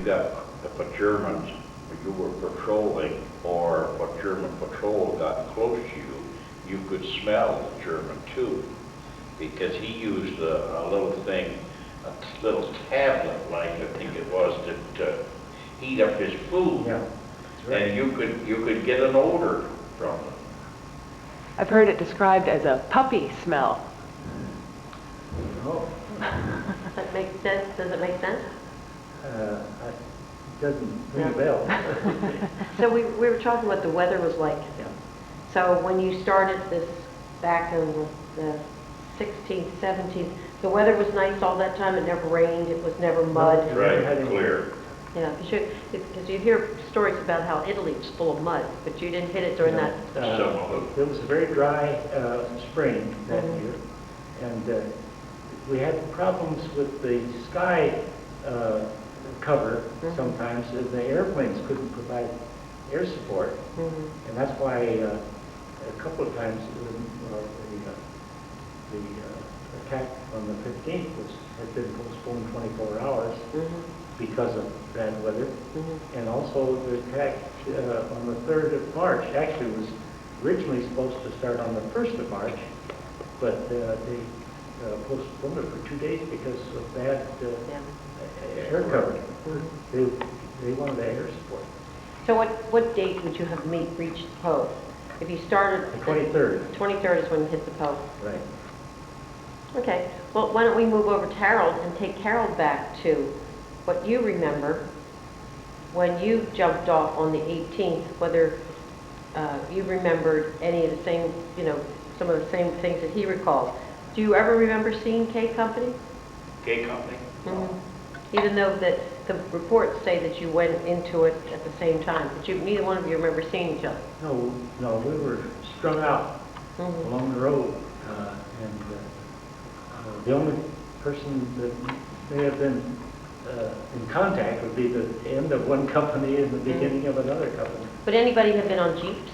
That if a German, you were patrolling, or a German patrol got close to you, you could smell the German too, because he used a little thing, a little tablet, like I think it was, to heat up his food. Yeah, that's right. And you could get an odor from it. I've heard it described as a puppy smell. Oh, That makes sense? Does it make sense? it doesn't ring a bell. So we were talking what the weather was like. Yeah. So when you started this back in the 16th, 17th, the weather was nice all that time. It never rained. It was never mud. No. Right, clear. Yeah, because you hear stories about how Italy was full of mud, but you didn't hit it during that. It was a very dry spring that Mhm. year, and we had problems with the sky cover Mhm. sometimes. The airplanes couldn't provide air support, Mhm. and that's why a couple of times the attack on the 15th had been postponed 24 hours Mhm. because of bad weather. Mhm. And also the attack on the 3rd of March actually was originally supposed to start on the 1st of March, but they postponed it for 2 days because of bad Yeah. air cover. Mhm. They wanted the air support. So what date would you have reached the Poe? If you started... The 23rd. 23rd is when you hit the Poe. Right. Okay, well, why don't we move over to Harold and take Harold back to what you remember when you jumped off on the 18th, whether you remembered any of the same, some of the same things that he recalls. Do you ever remember seeing K Company? K Company? Even though that the reports say that you went into it at the same time, but neither one of you remember seeing each other. No, we were strung out Mhm. along the road, and the only person that may have been in contact would be the end of one company and the beginning of another company. Would anybody have been on Jeeps?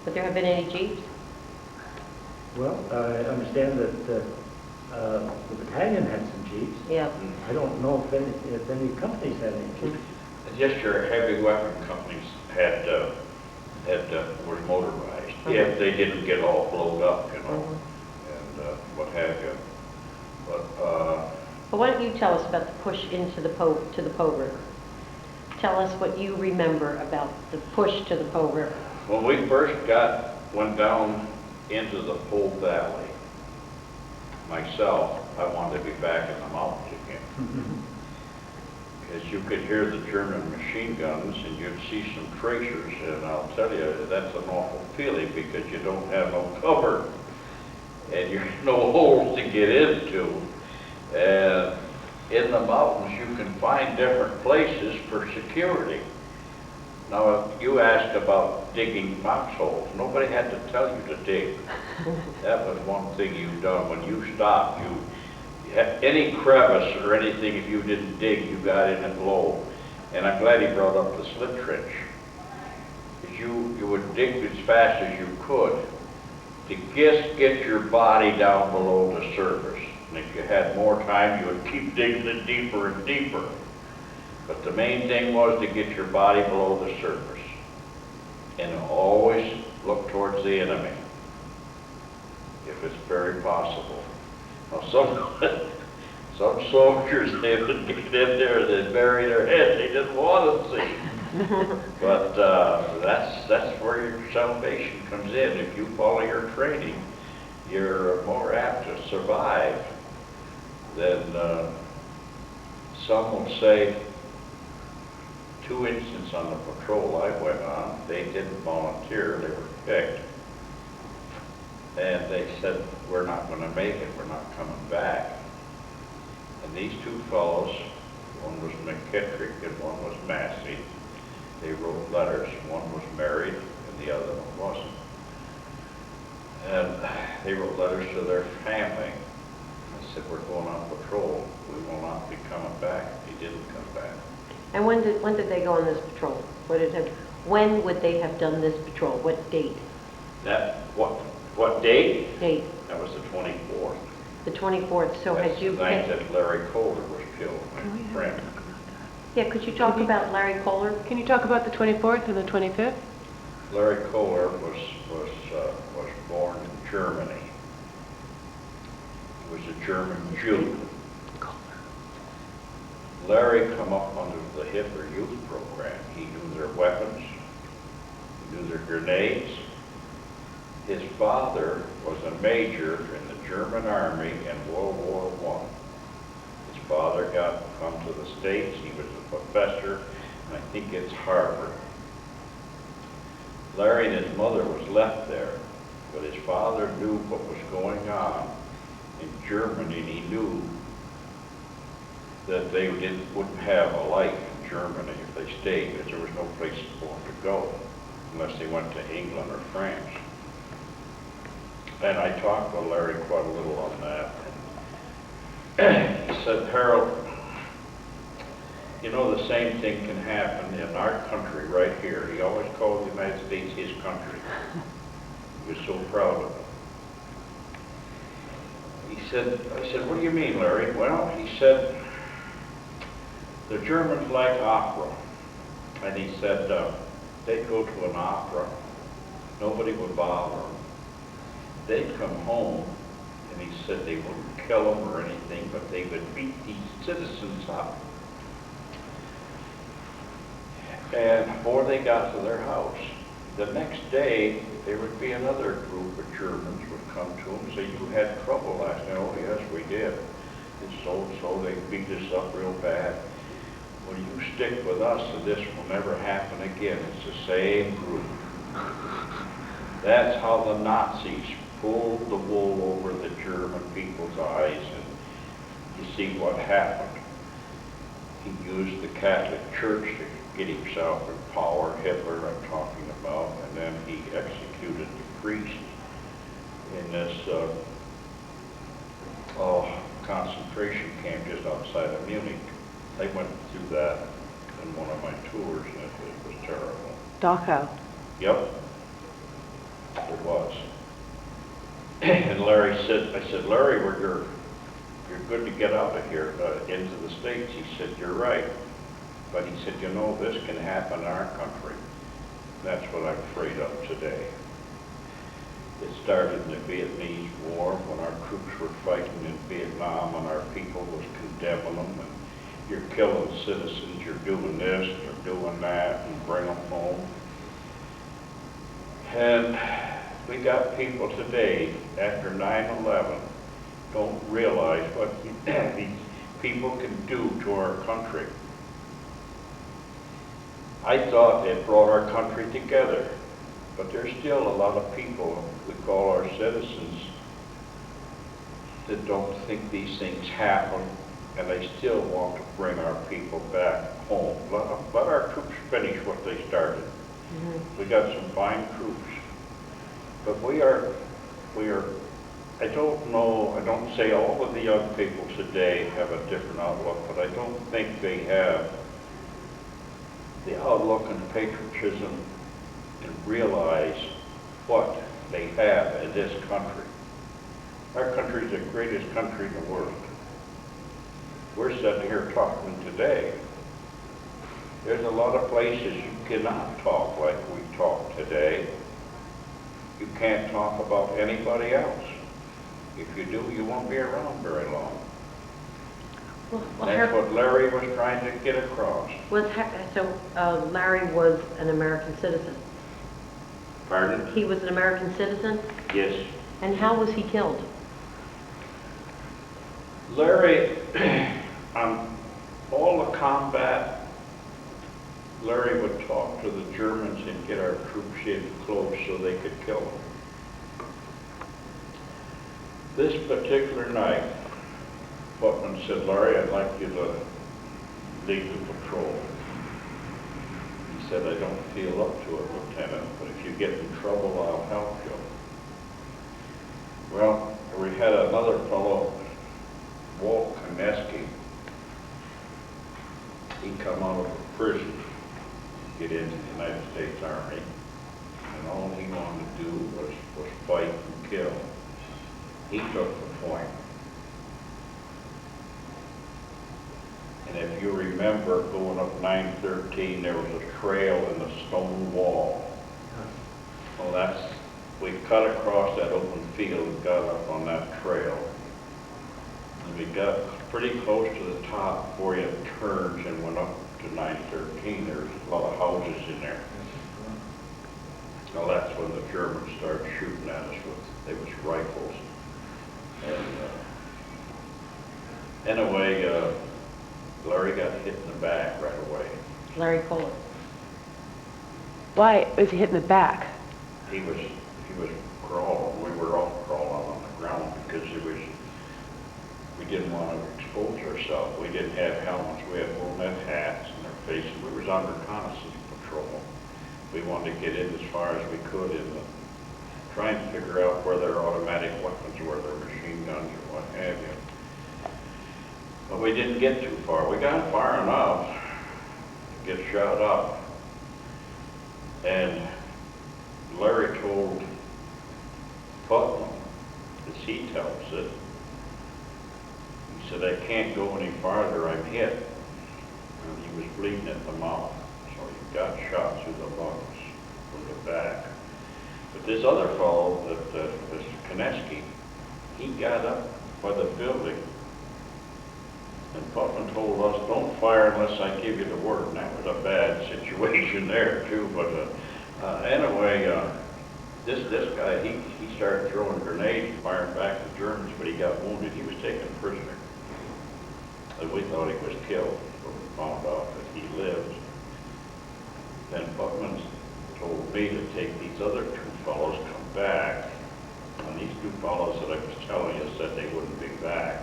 Would there have been any Jeeps? Well, I understand that the battalion had some Jeeps. Yeah. I don't know if any companies had any Jeeps. Just your heavy weapon companies were motorized. Yeah, they didn't get all blowed up, Mhm. and what have you. But why don't you tell us about the push into the Po River? Tell us what you remember about the push to the Po River. When we first went down into the Po Valley, myself, I wanted to be back in the mountains again. Because you could hear the German machine guns and you'd see some tracers, and I'll tell you, that's an awful feeling because you don't have no cover and there's no holes to get into. And in the mountains you can find different places for security. Now, you asked about digging foxholes. Nobody had to tell you to dig. That was one thing you've done. When you stopped, you had any crevice or anything, if you didn't dig, you got in it low. And I'm glad he brought up the slip trench. Because you would dig as fast as you could to just get your body down below the surface. And if you had more time, you would keep digging it deeper and deeper. But the main thing was to get your body below the surface. And always look towards the enemy, if it's very possible. Now, some soldiers, they would get in there, they'd bury their head, they didn't want to see. But that's where your salvation comes in. If you follow your training, you're more apt to survive than some will say. 2 incidents on the patrol I went on, they didn't volunteer, they were picked. And they said, we're not going to make it, we're not coming back. And these 2 fellows, one was McKittrick and one was Massey, they wrote letters. One was married and the other one wasn't. And they wrote letters to their family. They said, we're going on patrol, we will not be coming back. They didn't come back. And when did they go on this patrol? When would they have done this patrol? What date? What date? Date. That was the 24th. The 24th. So That's had you the night picked... that Larry Kohler was killed, my friend. Yeah, could you talk about Larry Kohler? Can you talk about the 24th and the 25th? Larry Kohler was born in Germany. He was a German Jew. Larry come up under the Hitler Youth Program. He knew their weapons, he knew their grenades. His father was a major in the German army in World War I. His father got come to the States. He was a professor, and I think it's Harvard. Larry and his mother was left there, but his father knew what was going on in Germany, and he knew that they wouldn't have a life in Germany if they stayed, because there was no place for them to go unless they went to England or France. And I talked with Larry quite a little on that. And he said, Harold, you know, the same thing can happen in our country right here. He always called the United States his country. He was so proud of it. He said, I said, what do you mean, Larry? Well, he said, the Germans like opera. And he said, they'd go to an opera. Nobody would bother them. They'd come home, and he said they wouldn't kill them or anything, but they would beat these citizens up. And before they got to their house, the next day, there would be another group of Germans would come to him and say, you had trouble last night. Oh, yes, we did. And so they beat us up real bad. Well, you stick with us, and this will never happen again. It's the same group. That's how the Nazis pulled the wool over the German people's eyes, and you see what happened. He used the Catholic Church to get himself in power, Hitler I'm talking about, and then he executed the priest in this concentration camp just outside of Munich. I went through that in one of my tours, and it was terrible. Dachau. Yep, it was. And Larry said, I said, Larry, you're good to get out of here into the States. He said, you're right. But he said, you know, this can happen in our country. That's what I'm afraid of today. It started in the Vietnamese War when our troops were fighting in Vietnam and our people was condemning them. And you're killing citizens, you're doing this, you're doing that, and bring them home. And we got people today, after 9/11, don't realize what these people can do to our country. I thought it brought our country together, but there's still a lot of people we call our citizens that don't think these things happen, and they still want to bring our people back home. Let our troops finish what they started. Mm-hmm. We got some fine troops. But we are, I don't know, I don't say all of the young people today have a different outlook, but I don't think they have the outlook and patriotism and realize what they have in this country. Our country is the greatest country in the world. We're sitting here talking today. There's a lot of places you cannot talk like we talk today. You can't talk about anybody else. If you do, you won't be around very long. Well, That's what Larry was trying to get across. Larry was an American citizen. Pardon? He was an American citizen? Yes. And how was he killed? Larry, on all the combat, Larry would talk to the Germans and get our troops in close so they could kill them. This particular night, Putnam said, Larry, I'd like you to lead the patrol. He said, I don't feel up to it, Lieutenant, but if you get in trouble, I'll help you. Well, we had another fellow, Walt Koneski. He come out of prison, get into the United States Army, and all he wanted to do was fight and kill. He took the point. And And if you remember going up 913, there was a trail in the stone wall. Well, we cut across that open field and got up on that trail. And we got pretty close to the top before you turned and went up to 913. There was a lot of houses in there. Well, that's when the Germans started shooting at us with rifles. And anyway, Larry got hit in the back right away. Larry Kohler. Why was he hit in the back? He was crawling. We were all crawling on the ground because we didn't want to expose ourselves. We didn't have helmets. We had bullnet hats and our faces. We was on reconnaissance patrol. We wanted to get in as far as we could in trying to figure out where their automatic weapons were, their machine guns or what have you. But we didn't get too far. We got far enough to get shot up. And Larry told Putnam, as he tells it, he said, I can't go any farther, I'm hit. And he was bleeding at the mouth, so he got shot through the lungs from the back. But this other fellow, this Koneski, he got up by the building, and Putnam told us, don't fire unless I give you the word. And that was a bad situation there too, but anyway, this guy, he started throwing grenades and firing back at the Germans, but he got wounded. He was taken prisoner. And we thought he was killed, but we found out that he lived. Then Putnam told me to take these other two fellows, come back. And these two fellows that I was telling you said they wouldn't be back.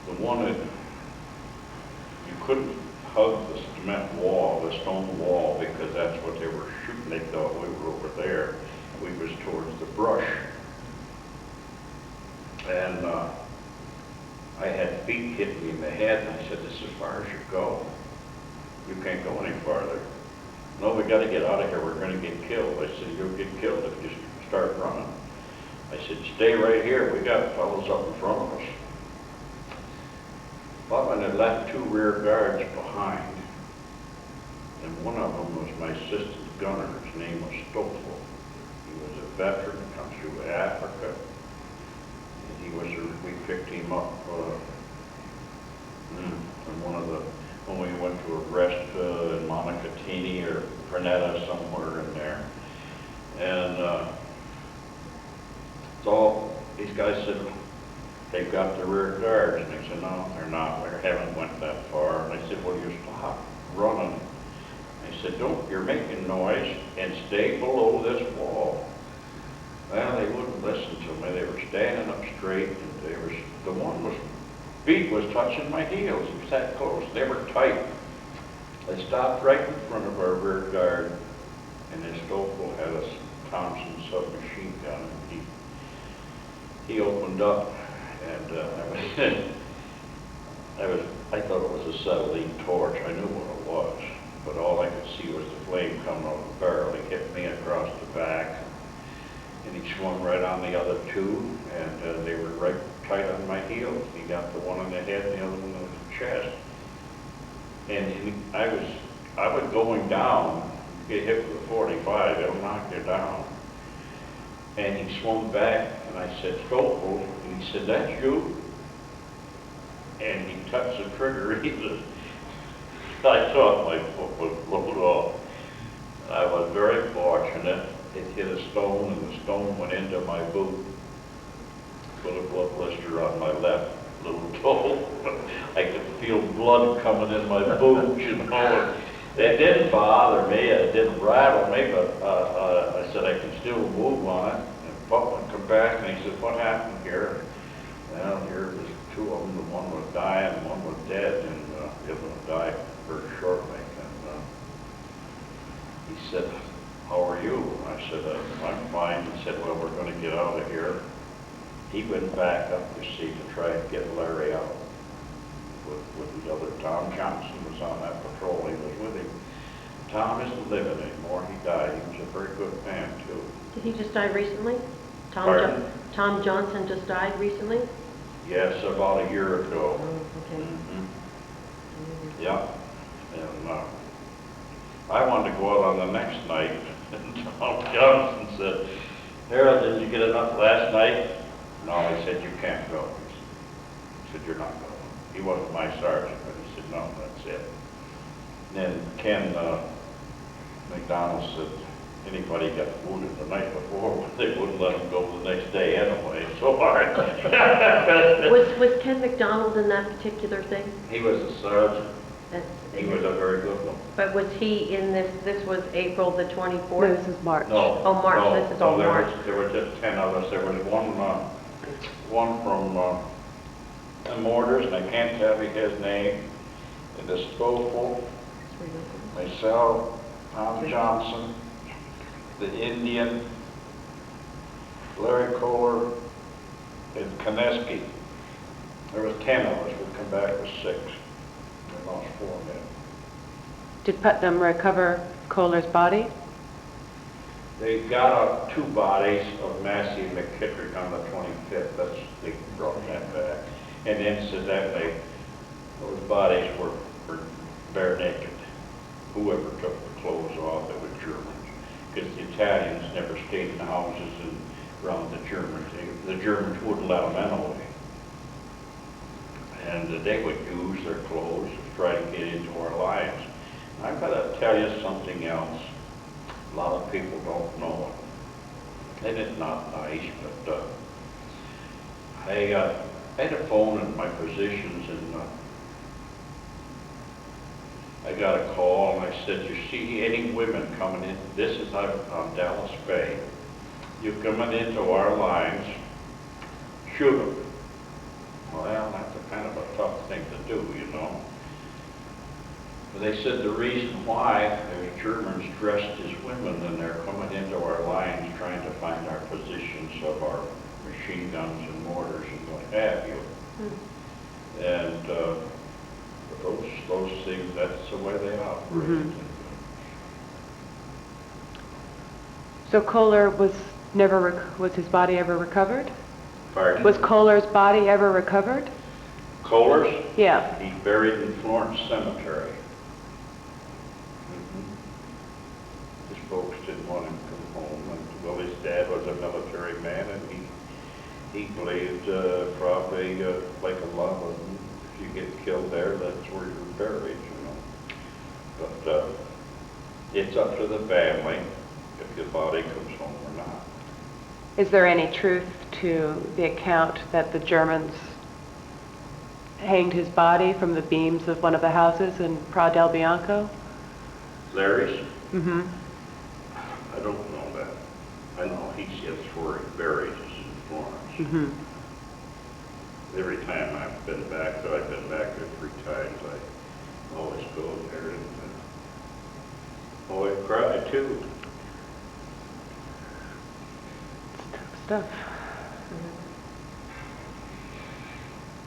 The one that you couldn't hug the cement wall, the stone wall, because that's what they were shooting. They thought we were over there. We was towards the brush. And I had feet hit me in the head, and I said, this is as far as you go. You can't go any farther. No, we got to get out of here. We're going to get killed. I said, you'll get killed if you start running. I said, stay right here. We got fellows up in front of us. Putnam had left two rear guards behind, and one of them was my assistant gunner. His name was Stoffel. He was a veteran, come through Africa, and we picked him up when we went to a rest in Monocattini or Pernetta, somewhere in there. And so these guys said, they've got the rear guards. And they said, no, they're not. We haven't went that far. And I said, well, you stop running. I said, you're making noise and stay below this wall. Well, they wouldn't listen to me. They were standing up straight, and the one feet was touching my heels. He was that close. They were tight. They stopped right in front of our rear guard, and this Stoffel had a Thompson submachine gun. He opened up, and I thought it was a acetylene torch. I knew what it was, but all I could see was the flame coming out of the barrel. He hit me across the back, and he swung right on the other two, and they were right tight on my heels. He got the one in the head and the other one in the chest. And I was going down, get hit with a 45, it'll knock you down. And he swung back, and I said, Stoffel, and he said, that's you? And he touched the trigger. I thought my foot was blown off. I was very fortunate. It hit a stone, and the stone went into my boot. Put a blood blister on my left little toe. I could feel blood coming in my boot, you know. It didn't bother me, it didn't rattle me, but I said I can still move on it. And Putnam come back, and he said, what happened here? Well, here was two of them. The one was dying, and one was dead, and the other one died very shortly. And he said, how are you? And I said, I'm fine. He said, well, we're going to get out of here. He went back up, you see, to try and get Larry out with the other. Tom Johnson was on that patrol. He was with him. Tom isn't living anymore. He died. He was a very good man, too. Did he just die recently? Pardon? Tom Johnson just died recently? Yes, about a year ago. Oh, okay. Mhm. Yeah, and I wanted to go out on the next night, and Tom Johnson said, Harold, did you get enough last night? No, he said, you can't go. He said, you're not going. He wasn't my sergeant, but he said, no, that's it. And then Ken McDonald said, anybody got wounded the night before, they wouldn't let him go the next day anyway, so hard. Was Ken McDonald in that particular thing? He was a sergeant. That's- He was a very good one. But was he in this was April the No, 24th? this is March. No. Oh, March, no, this is all no, March. There were just 10 of us. There was one from the Mortars, and I can't tell you his name, and the Stofel, myself, Tom Johnson, the Indian, Larry Kohler, and Koneski. There was 10 of us. We come back with 6. We lost 4 men. Did Putnam recover Kohler's body? They got 2 bodies of Massey and McKittrick on the 25th. They brought that back. And incidentally, those bodies were bare naked. Whoever took the clothes off, they were Germans. Because the Italians never stayed in the houses and around the Germans. The Germans wouldn't let them anyway. And they would use their clothes to try to get into our lines. I've got to tell you something else. A lot of people don't know it. And it's not nice, but I had a phone in my positions, and I got a call, and I said, you see any women coming in? This is on Dallas Bay. You're coming into our lines, shoot them. Well, that's a kind of a tough thing to do, you know. But they said the reason why there's Germans dressed as women, and they're coming into our lines trying to find our positions of our machine guns and mortars and what have you. And those things, that's the way they operate. So Kohler was was his body ever recovered? Pardon? Was Kohler's body ever recovered? Kohler's? Yeah. He's buried in Florence Cemetery. His folks didn't want him to come home. And, well, his dad was a military man, and he believed probably like a lot of them, if you get killed there, that's where you're buried, you know. But it's up to the family if your body comes home or not. Is there any truth to the account that the Germans hanged his body from the beams of one of the houses in Pra del Bianco? Larry's? Mm-hmm. I don't know that. I know it's where he buried is in Florence. Mm-hmm. Every time I've been back, so I've been back there 3 times, I always go there and I cry too. Stuff.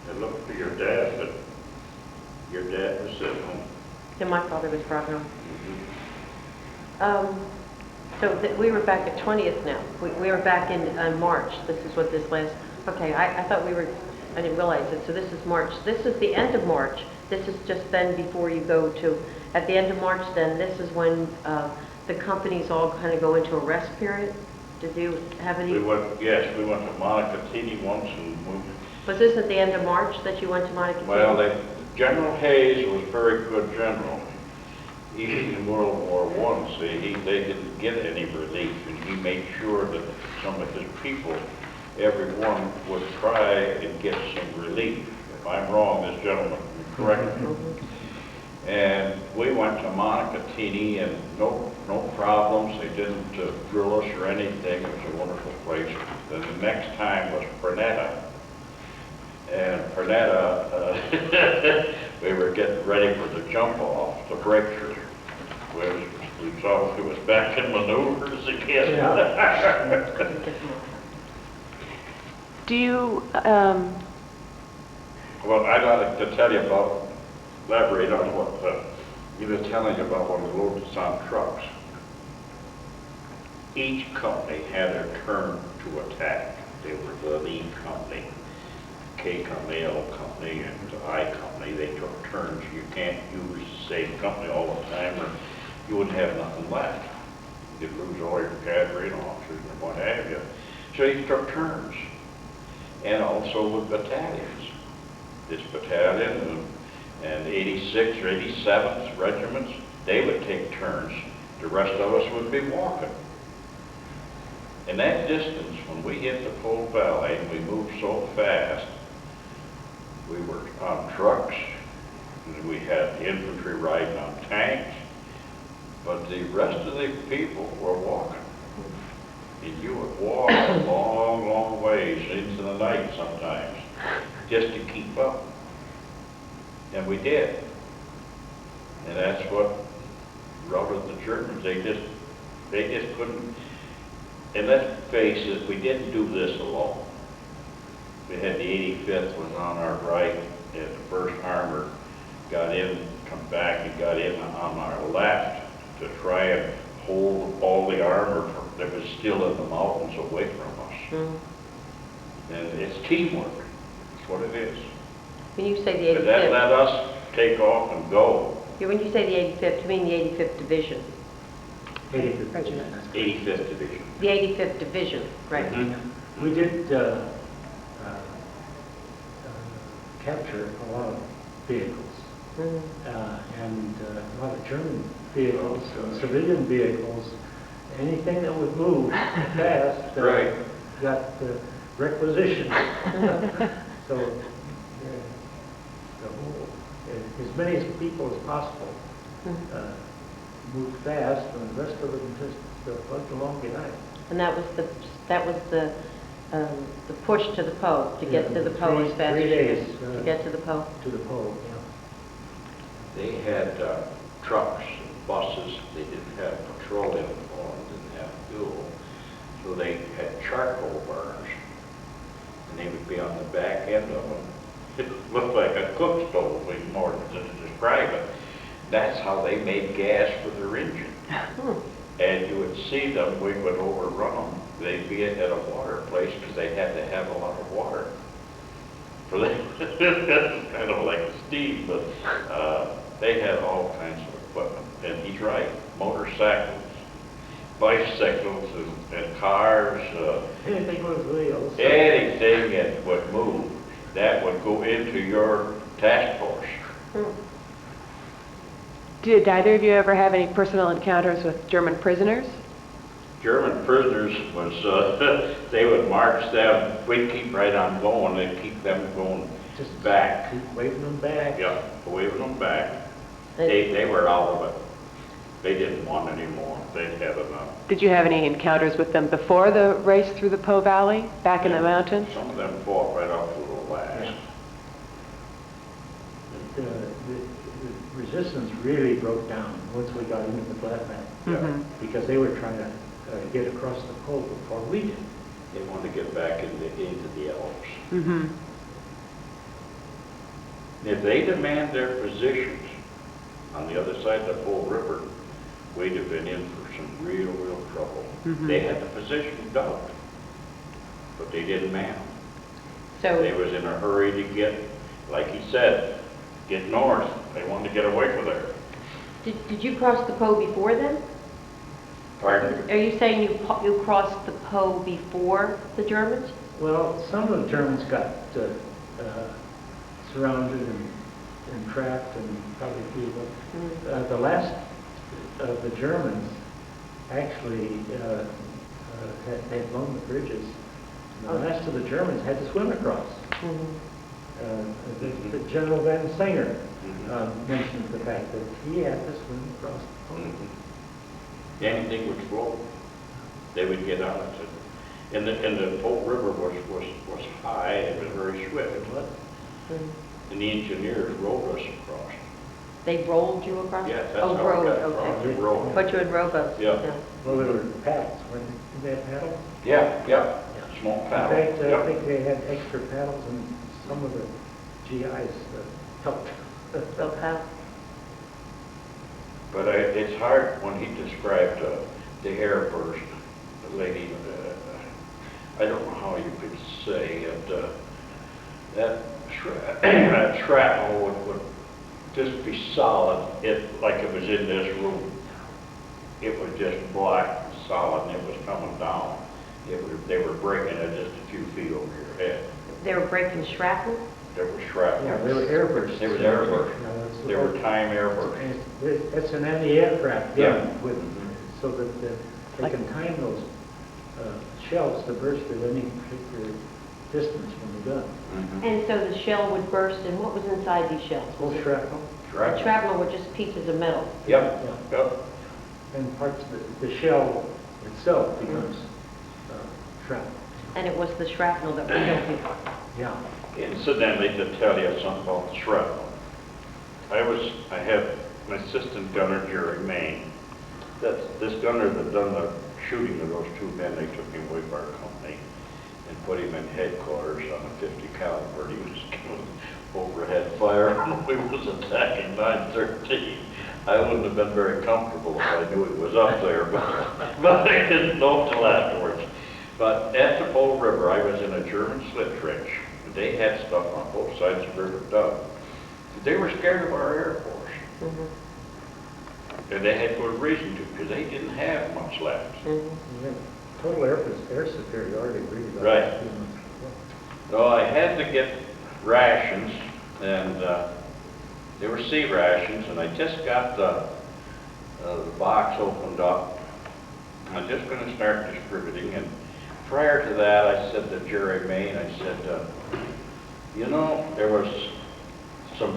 I looked for your dad, but your dad was sitting home. Yeah, my father was brought home. We were back at 20th now. We were back in March. This is what this last, okay, I thought I didn't realize it. So this is March. This is the end of March. This is just then before you go to, at the end of March then, this is when the companies all kind of go into a rest period. Did you have any? Yes, we went to Montecatini once and moved. Was this at the end of March that you went to Montecatini? Well, General Hayes was a very good general. Even in World War I, see, they didn't get any relief, and he made sure that some of his people, everyone would try and get some relief. If I'm wrong, this gentleman can correct me. And we went to Montecatini, and no problems. They didn't drill us or anything. It was a wonderful place. Then the next time was Pernetta. And Pernetta, we were getting ready for the jump off, the breakthrough. We saw it was back in maneuvers again. Yeah. Do you, Well, I'd like to tell you elaborate on what you were telling about when we loaded us on trucks. Each company had their turn to attack. They were the lead company. K Company, L Company, and I Company, they took turns. You can't use the same company all the time, or you wouldn't have nothing left. You'd lose all your cadre and officers and what have you. So he took turns. And also with battalions. This battalion and 86 or 87th regiments, they would take turns. The rest of us would be walking. And that distance, when we hit the Pole Valley and we moved so fast, we were on trucks, and we had infantry riding on tanks, but the rest of the people were walking. And you would walk a long, long ways into the night sometimes, just to keep up. And we did. And that's what routed the Germans. They just couldn't. And let's face it, we didn't do this alone. We had the 85th was on our right, and the 1st Armor got in, come back and got in on our left to try and hold all the armor that was still in the mountains away from us. Mm-hmm. And it's teamwork. That's what it is. When you say the But that 85th, let us take off and go. when you say the 85th, you mean the 85th Division? 85th Regiment. 85th Division. The 85th Division, right. Mhm. We did capture a lot of vehicles, Mhm. and a lot of German vehicles, civilian vehicles, anything that would move fast Right. got requisitioned. So the whole, as many people as possible moved fast, and the rest of them just plugged along behind. And that was the push to the Po, to get to the Po as fast as 3 you days could, to get to the Po. to the pole. Yeah. They had trucks and buses. They didn't have petroleum or didn't have fuel. So they had charcoal burners. And they would be on the back end of them. It looked like a cook stove, even more than to describe it. That's how they made gas for their engine. And you would see them, we would overrun them. They'd be at a water place because they had to have a lot of water. So they, kind of like steam, but they had all kinds of equipment. And he's right, motorcycles, bicycles, and cars. Anything with wheels. Anything that would move, that would go into your task force. Did either of you ever have any personal encounters with German prisoners? German prisoners was, they would march them, we'd keep right on going, they'd keep them going Just back. keep waving them back. Yeah, waving them back. They were out of it. They didn't want any more. They'd had enough. Did you have any encounters with them before the race through the Po Valley, back in the mountains? Some of them fought right up to the last. The resistance really broke down once we got into the flatland, Mhm. because they were trying to get across the pole before we did. They wanted to get back into the Alps. Mm-hmm. If they demand their positions on the other side of the Pole River, we'd have been in for some real trouble. Mhm. They had the position dug, but they didn't man them. So, They was in a hurry to get, like he said, get north. They wanted to get away from there. did you cross the Po before then? Pardon? Are you saying you crossed the Po before the Germans? Well, some of the Germans got surrounded and trapped and probably gave up. The last of the Germans actually had blown the bridges. The last of the Germans had to swim across. The General Van Singer mentioned the fact that he had to swim across the pole. Anything would float, they would get on it. And the Pole River was high and was very swift. And the engineers rowed us across. They rolled you across? Yes, that's Oh, how we rowed, got across. okay. We rowed. Put you in rowboats? Yeah. Well, there were paddles, weren't they? Did they have paddles? Yeah, small In paddle. fact, I Yeah. think they had extra paddles, and some of the GIs helped. Okay. But it's hard when he described the airburst, the lady, I don't know how you could say it, that that shrapnel would just be solid, like it was in this room. It was just black, solid, and it was coming down. They were breaking it just a few feet over your head. They were breaking shrapnel? There was shrapnel. Yeah, they were airbursts. They were airbursts. Yeah, They were time airbursts. It's an anti-aircraft Yeah. gun with, so that they can time those shells to burst at any particular distance from the gun. And so the shell would burst, and what was inside these shells? Whole shrapnel. The shrapnel were just pieces of metal. Yep, Yeah. yep. And parts of the shell itself becomes shrapnel. And it was the shrapnel that would kill people. Yeah. Incidentally, to tell you something about the shrapnel, I had my assistant gunner, Jerry Main. That's this gunner that done the shooting of those two men. They took him away by our company and put him in headquarters on a 50 caliber. He was giving overhead fire when we was attacking 913. I wouldn't have been very comfortable if I knew he was up there, but I didn't know till afterwards. But at the Bull River, I was in a German slip trench. They had stuff on both sides of the river dug. They were scared of our Air Force. And they had good reason to, because they didn't have much left. Yeah. Total air superiority really. Right. So I had to get rations, and they were sea rations, and I just got the box opened up. I'm just going to start distributing, and prior to that, I said to Jerry Main, I said, you know, there was some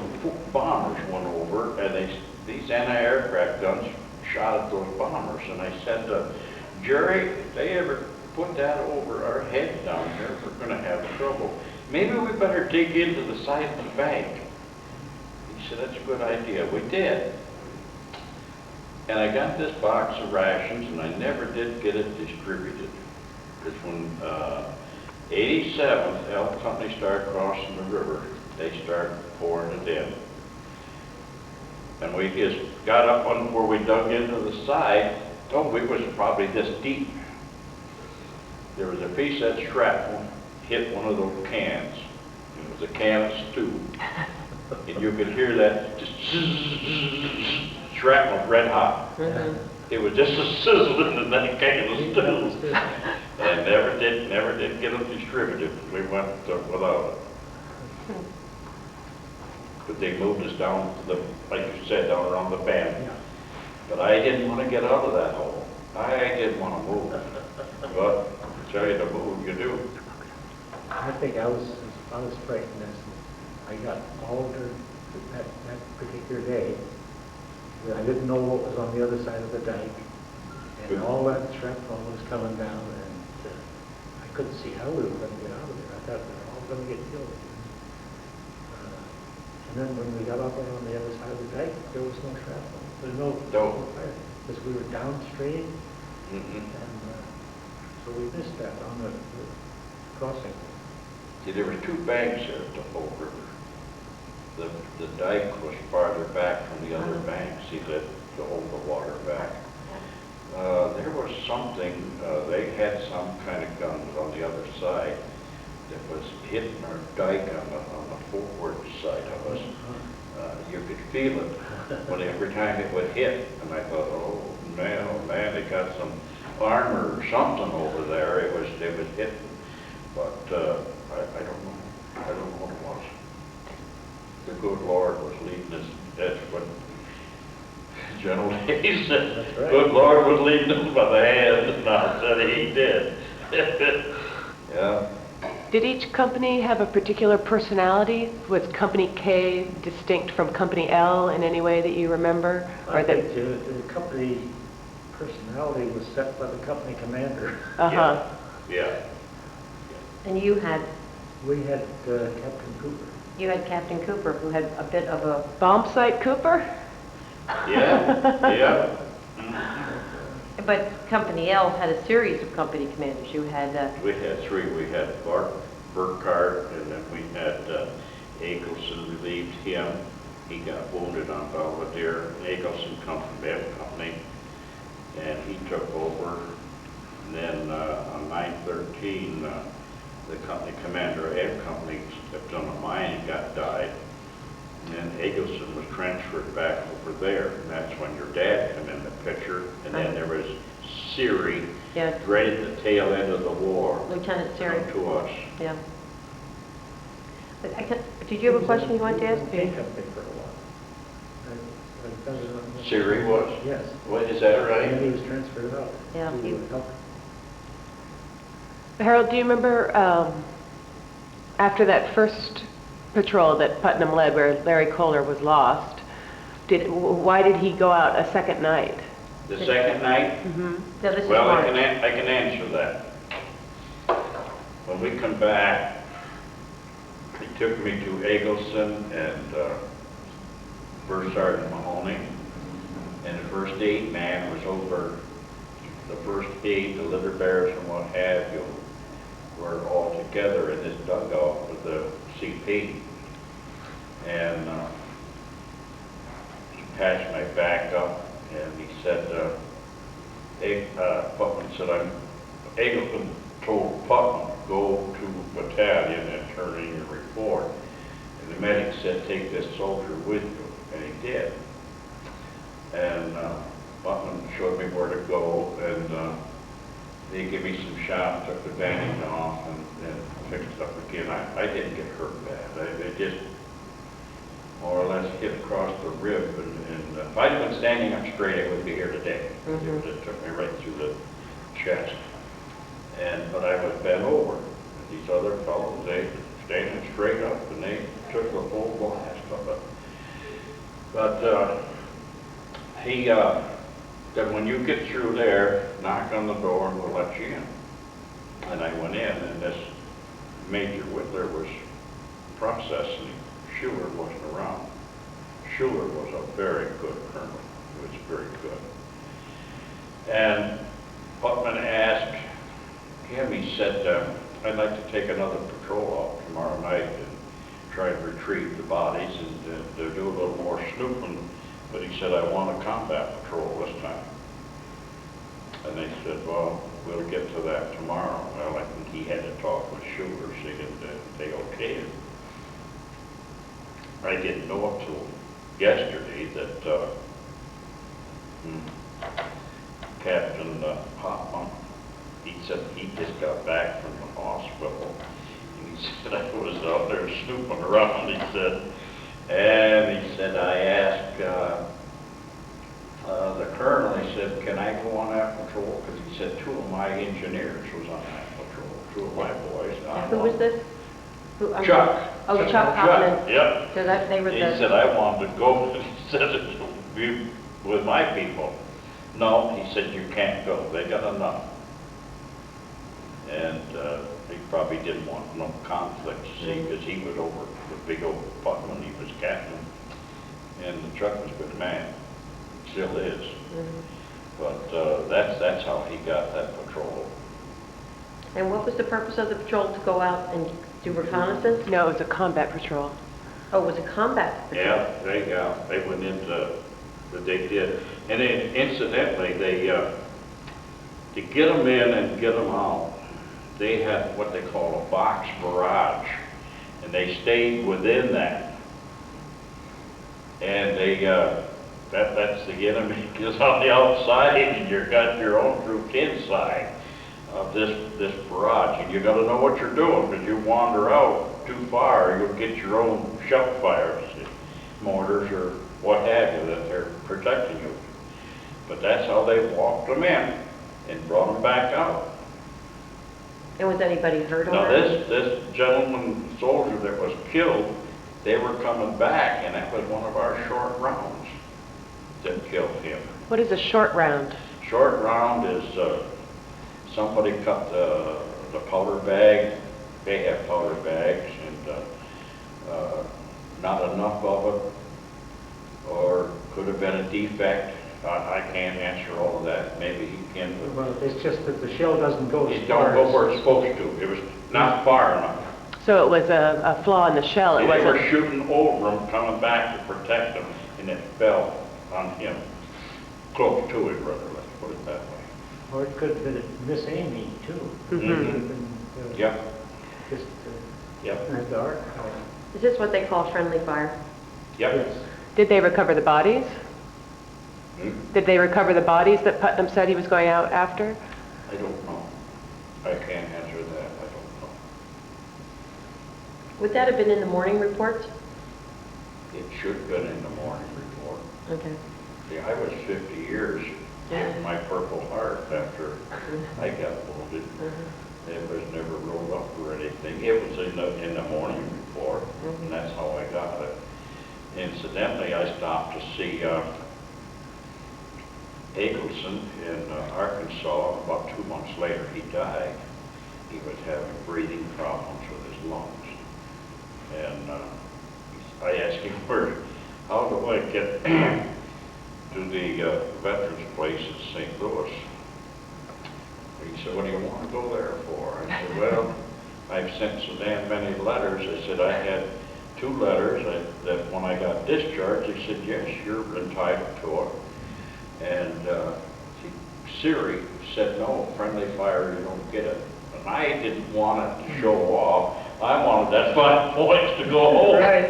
bombers went over, and these anti-aircraft guns shot at those bombers. And I said, Jerry, if they ever put that over our head down here, we're going to have trouble. Maybe we better dig into the side of the bank. He said, that's a good idea. We did. And I got this box of rations, and I never did get it distributed. Because when 87th L Company started crossing the river, they started pouring it in. And we just got up on where we dug into the side. Oh, we was probably this deep. There was a piece of shrapnel hit one of those cans. It was a can of stew. And you could hear that just shrapnel red hot. It was just a sizzling in that can of stew. And never did get them distributed. We went without it. But they moved us down to the, like you said, down around the bend. Yeah. But I didn't want to get out of that hole. I didn't want to move. But I tell you to move, you do. I think I was frightened as I got older that particular day. That I didn't know what was on the other side of the dike. And all that shrapnel was coming down, and I couldn't see how we were going to get out of there. I thought we were all going to get killed. And then when we got up there on the other side of the dike, there was no shrapnel. There's no fire, because we were downstream, and so we missed that on the crossing. See, there were two banks there at the Bull River. The dike was farther back from the other bank, see, that to hold the water back. There was something, they had some kind of guns on the other side that was hitting our dike on the forward side of us. You could feel it every time it would hit, and I thought, oh man, they got some armor or something over there. It was hitting, but I don't know what it was. The good Lord was leading us. That's what General Hayes said. That's right. Good Lord was leading us by the hand, and I said he did. Yeah. Did each company have a particular personality? Was Company K distinct from Company L in any way that you remember? I think the company personality was set by the company commander. Yeah. And you had Captain Cooper. Captain Cooper, who had a bit of a... Bomb Site Cooper? Yeah. But Company L had a series of company commanders. You had... We had three. We had Burkhardt, and then we had Eggleston relieved him. He got wounded on Belvedere. Eggleston come from M Company, and he took over. And then on 913, the company commander of Ag Company stepped on a mine and died. And then Eggleston was transferred back over there, and that's when your dad came in the picture. And then there was Siri, Yeah. right at the tail end of the war, Lieutenant Siri. come to us. Yeah. Did you have a question you wanted to ask? He was in the company for a while. I've done it on- Siri was? Yes. What, is that And then right? he was transferred out. Yeah, to he- help. Harold, do you remember after that first patrol that Putnam led where Larry Kohler was lost, why did he go out a second night? The second night? Mm-hmm. No, this is Well, I March. can answer that. When we come back, he took me to Eggleston and First Sergeant Mahoney, and the first aid man was over. The first aid, the litter bearers and what have you, were all together in this dugout with the CP. And he patched my back up and he said, Putnam said, Eggleston told Putnam, go to battalion and turn in your report. And the medic said, take this soldier with you. And he did. And Putnam showed me where to go, and they gave me some shots, took the bandage off, and fixed it up again. I didn't get hurt bad. I just more or less hit across the rib, and if I'd been standing up straight, I wouldn't be here today. Mhm. It took me right through the chest. But I was bent over. And these other fellows, they standing straight up, and they took the full blast of it. But he said, when you get through there, knock on the door and we'll let you in. And I went in, and this Major Whitler was processing. Schuler wasn't around. Schuler was a very good colonel. He was very good. And Putnam asked him, he said, I'd like to take another patrol out tomorrow night and try to retrieve the bodies and do a little more snooping. But he said, I want a combat patrol this time. And they said, well, we'll get to that tomorrow. Well, I think he had to talk with Schuler, see if they okayed it. I didn't know up till yesterday that Captain Hoffman, he said he just got back from the hospital. And he said, I was out there snooping around, he said. And he said, I asked the colonel, he said, can I go on that patrol? Because he said two of my engineers was on that patrol, two of my boys. Who was this? Chuck. Oh, Chuck Hoffman. Yep. So they were He the... said, I wanted to go, he said, be with my people. No, he said, you can't go, they got enough. And he probably didn't want no conflict, see, because he was over the big old Putnam, he was captain. And the Chuck was a good man, still is. But that's how he got that patrol. And what was the purpose of the patrol, to go out and do reconnaissance? No, it was a combat patrol. Oh, it was a combat patrol? Yeah, they went into, they did. And then incidentally, they, to get them in and get them out, they had what they call a box barrage. And they stayed within that. And they, that's the enemy is on the outside, and you've got your own troops inside of this barrage. And you got to know what you're doing, because you wander out too far, you'll get your own shell fires, mortars or what have you, that they're protecting you. But that's how they walked them in and brought them back out. And was anybody hurt on Now that? this gentleman soldier that was killed, they were coming back, and that was one of our short rounds that killed him. What is a short round? Short round is somebody cut the powder bag. They have powder bags, and not enough of it, or could have been a defect. I can't answer all of that. Maybe he can. Well, it's just that the shell doesn't go as It far don't go as... where it's supposed to. It was not far enough. So it was a flaw in the shell. It They were wasn't. shooting over him, coming back to protect him, and it fell on him. Close to it, rather, let's put it that way. Or it could have been Miss Amy, too. Mhm. Could have been, Yep. just Yep, in the dark. Is this what they call friendly fire? yep. Yes. Did they recover the bodies? Hmm? Did they recover the bodies that Putnam said he was going out after? I don't know. I can't answer that, I don't know. Would that have been in the morning report? It should have been in the morning report. Okay. See, I was 50 years in my Purple Heart after I got wounded. It was never rolled up or anything. It was in the morning report, and that's how I got it. Incidentally, I stopped to see Eggleston in Arkansas. About 2 months later, he died. He was having breathing problems with his lungs. And I asked him, how do I get to the veterans place in St. Louis? He said, what do you want to go there for? I said, well, I've sent so damn many letters. I said, I had 2 letters that when I got discharged, they said, yes, you're entitled to it. And Siri said, no, friendly fire, you don't get it. And I didn't want it to show off. I wanted that 5 points to go home. Right.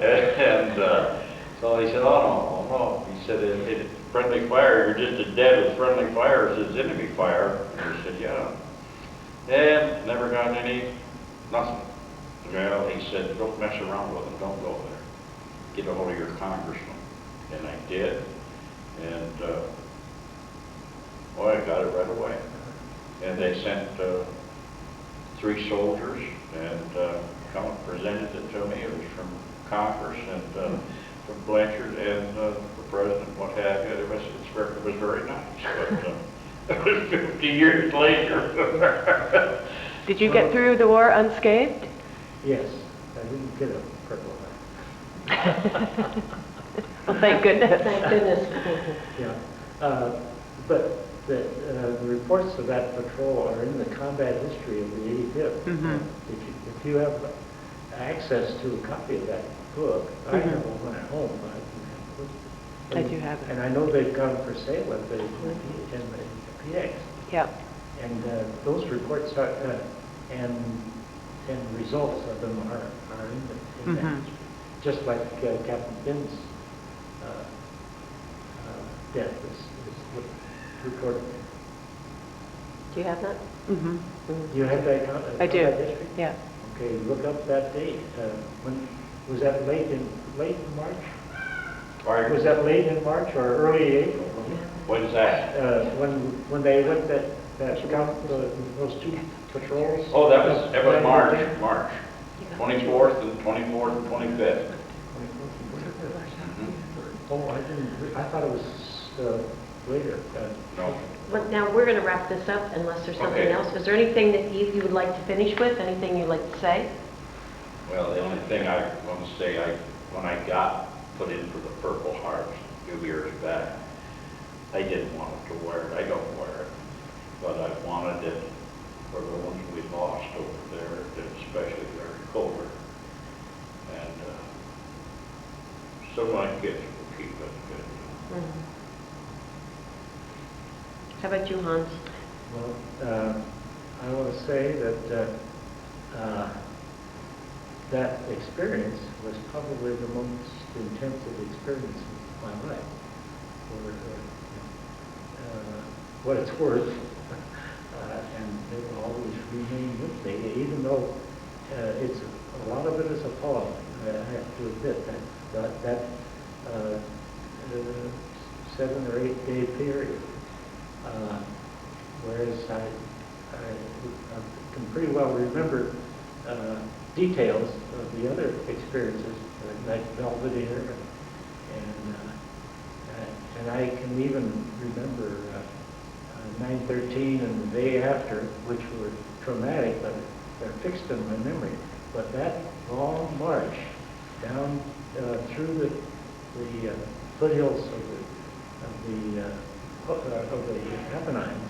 And so he said, oh, no. He said, friendly fire, you're just as dead with friendly fire as enemy fire. And he said, yeah. And never got nothing. Well, he said, don't mess around with them, don't go there. Get a hold of your congressman. And I did. And, boy, I got it right away. And they sent 3 soldiers and come and presented it to me. It was from Congress and from Blanchard and the president, what have you. It was very nice. But it was 50 years later. Did you get through the war unscathed? Yes, I didn't get a Purple Heart. Well, thank goodness. Thank goodness. Yeah, but the reports of that patrol are in the combat history of the 85th. Mhm. If you have access to a copy of that book, I have one at home. I do have it. And I know they've gone for sale at the PX. Yep. And those reports are, and results of them are in that history. Just like Captain Finn's death is recorded. Do you have that? Mhm. Do you have that I do. combat history? Yeah. Okay, look up that date. When was that? Late in March? Pardon? Was that late in March or early April? When's that? When they went those 2 patrols? Oh, that was March. 24th and 25th. Oh, I thought it was later. No. But now, we're going to wrap this up unless there's something Okay. else. Is there anything that you would like to finish with? Anything you'd like to say? Well, the only thing I want to say, when I got put in for the Purple Heart a few years back, I didn't want to wear it. I don't wear it. But I wanted it for the ones we lost over there, especially Larry Kohler. And some of my kids will keep it good. How about you, Hans? Well, I want to say that that experience was probably the most intensive experience of my life. For what it's worth, and it will always remain with me, even though it's a lot of it is appalling. I have to admit that 7 or 8 day period. Whereas I can pretty well remember details of the other experiences, like Belvedere, and I can even remember 9/13 and the day after, which were traumatic, but they're fixed in my memory. But that long march down through the foothills of the Apennines,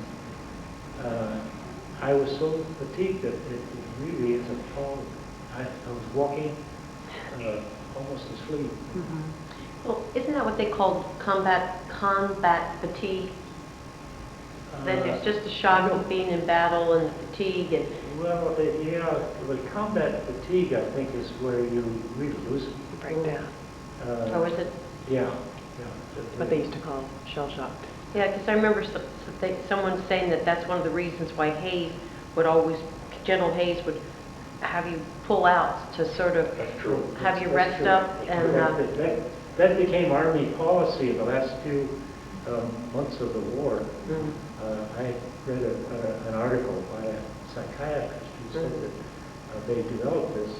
I was so fatigued that it really is appalling. I was walking almost asleep. Well, isn't that what they called combat fatigue? That there's just the shock of being in battle and the fatigue, and Well, yeah, the combat fatigue, I think, is where you really lose it. Break down. Oh, is it? Yeah, yeah. What they used to call shell shocked. Yeah, because I remember someone saying that that's one of the reasons why Hayes would always, General Hayes would have you pull out to sort of That's true. have you That's rest true. up and, That became Army policy in the last few months of the war. mm, I read an article by a psychiatrist who said that they developed this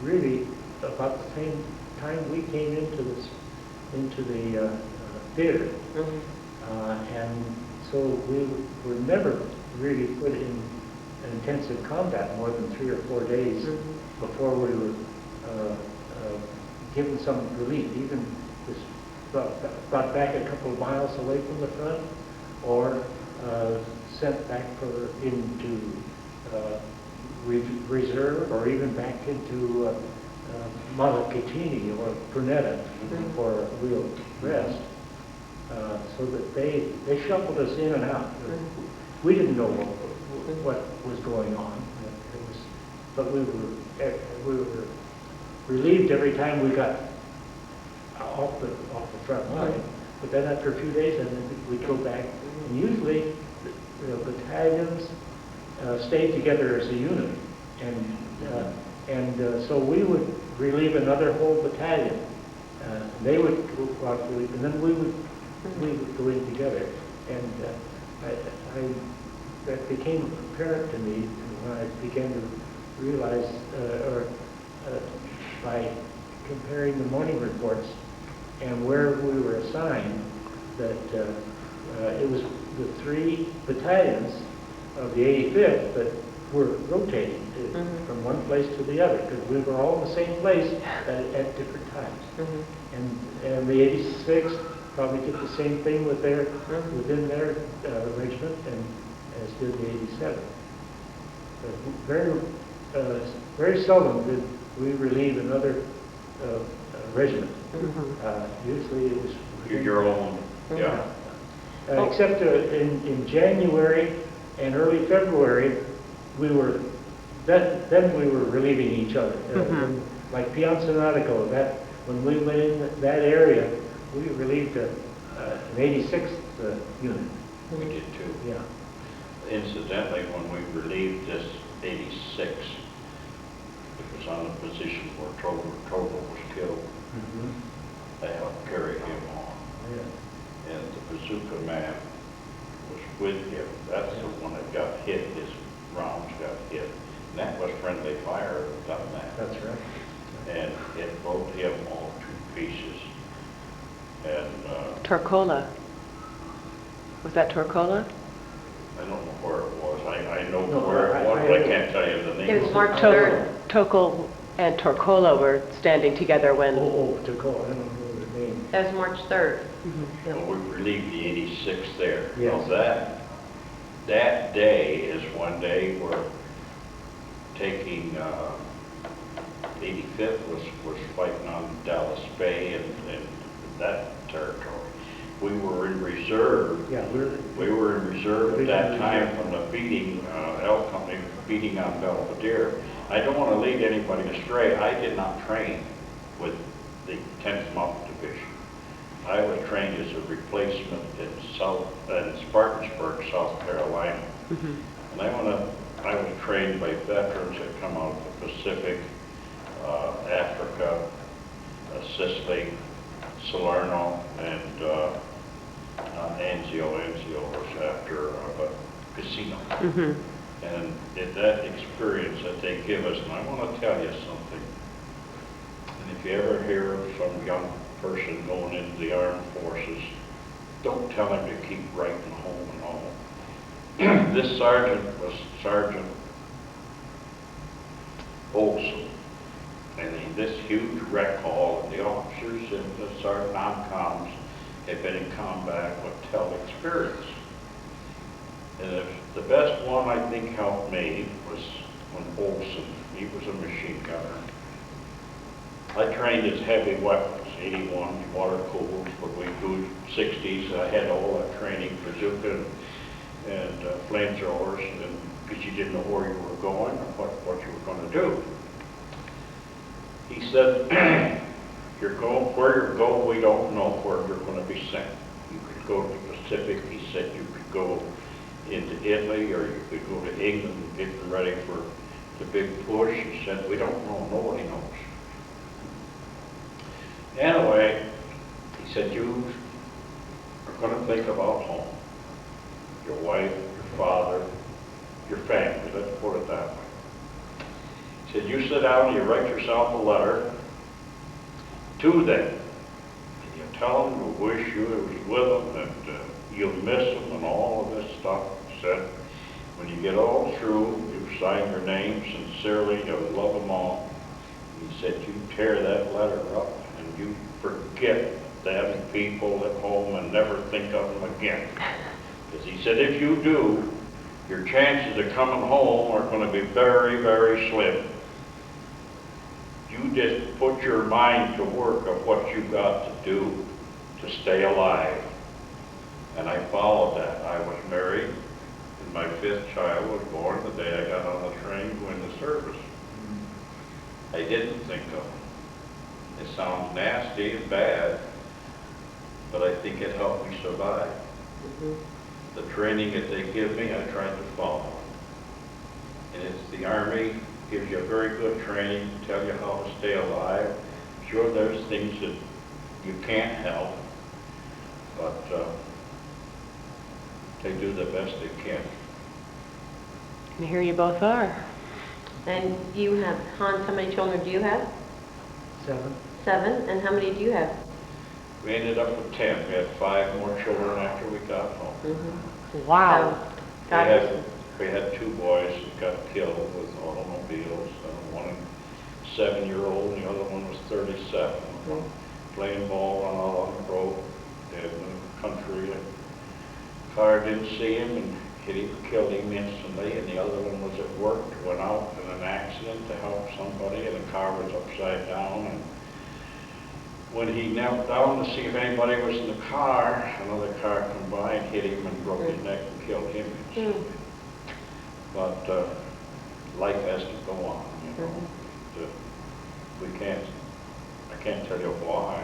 really about the same time we came into the theater. mm, And so we were never really put in intensive combat more than 3 or 4 days Mhm. before we were given some relief, even just brought back a couple of miles away from the front, or sent back into reserve, or even back into Montecatini or Prunetta Mhm. for a real rest. So that they shuffled us in and out. We didn't know what was going on. But we were relieved every time we got off the front line. But then after a few days, and then we'd go back. And usually, the battalions stayed together as a unit, and so we would relieve another whole battalion. They would go out to relief, and then we would go in together. And that became apparent to me when I began to realize, by comparing the morning reports and where we were assigned, that it was the 3 battalions of the 85th that were rotating from one place to the other, because we were all in the same place at different times. And the 86th probably did the same thing within their regiment, and as did the 87th. But very seldom did we relieve another regiment. Usually it was Your own, yeah. except in January and early February, then we were relieving each other. Like Pianzanatico, when we went in that area, we relieved an 86th unit. We did too. Yeah. Incidentally, when we relieved this 86, it was on the position where Togo was killed. They helped carry him on. Yeah. And the bazooka man was with him. That's the one that got hit. His rounds got hit. And that was friendly fire that done that. That's right. And it broke him all to pieces. And Torcola. Was that Torcola? I don't know where it was. I know No, where it was, but I can't tell you the name. It was March To- 3rd. Tokol and Torcola were standing together when... To go, I don't know the name. That was March 3rd. Well, we relieved the 86 there. Yes. Now that day is when they were taking, 85th was fighting on Dallas Bay and that territory. We were in reserve. Yeah, We were in reserve at that time from the beating, L Company beating on Belvedere. I don't want to lead anybody astray. I did not train with the 10th Mountain Division. I was trained as a replacement in Spartansburg, South Carolina. And I was trained by veterans that come out of the Pacific, Africa, Sicily, Salerno, and Anzio. Anzio was after Casino. And that experience that they give us, and I want to tell you something. And if you ever hear of some young person going into the armed forces, don't tell him to keep writing home and all. This sergeant was Sergeant Olson. And this huge rec hall, and the officers and the sergeant non-coms had been in combat would tell experience. And the best one I think helped me was when Olson, he was a machine gunner. I trained as heavy weapons, 81 water cooled, but we do 60s. I had all that training, bazooka and flamethrowers and because you didn't know where you were going or what you were going to do. He said, where you're going, we don't know where you're going to be sent. You could go to the Pacific. He said you could go into Italy, or you could go to England getting ready for the big push. He said, we don't know, nobody knows. Anyway, he said, you are going to think about home. Your wife, your father, your family, let's put it that way. He said, you sit down and you write yourself a letter to them. And you tell them you wish you was with them and you'll miss them and all of this stuff. He said, when you get all through, you sign your name sincerely, you love them all. He said, you tear that letter up and you forget them people at home and never think of them again. Because he said, if you do, your chances of coming home are going to be very, very slim. You just put your mind to work of what you got to do to stay alive. And I followed that. I was married, and my 5th child was born the day I got on the train to go into service. I didn't think of it. It sounds nasty and bad, but I think it helped me survive. The training that they give me, I tried to follow. And it's the Army, gives you a very good training, tell you how to stay alive. Sure, there's things that you can't help, but they do the best they can. And here you both are. And you have, Hans, how many children do you have? 7. 7, and how many do you have? We ended up with 10. We had 5 more children after we got home. Wow. We had 2 boys that got killed with automobiles. One 7-year-old, and the other one was 37. Playing ball on out on the road in the country. A car didn't see him and hit him, killed him instantly. And the other one was at work, went out in an accident to help somebody, and the car was upside down. And when he knelt down to see if anybody was in the car, another car came by and hit him and broke his neck and killed him instantly. But life has to go on, you know. I can't tell you why.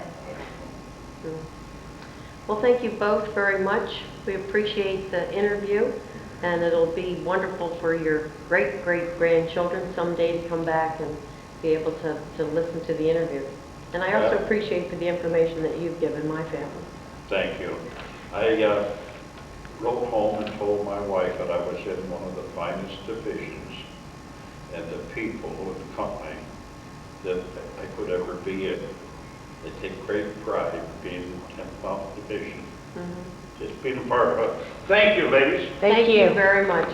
Well, thank you both very much. We appreciate the interview, and it'll be wonderful for your great-great-grandchildren someday to come back and be able to listen to the interview. And I also appreciate for the information that you've given my family. Thank you. I wrote home and told my wife that I was in one of the finest divisions and the people of the company that I could ever be in. They take great pride in being in the 10th Division. Just being a part of it. Thank you, ladies. Thank you very much.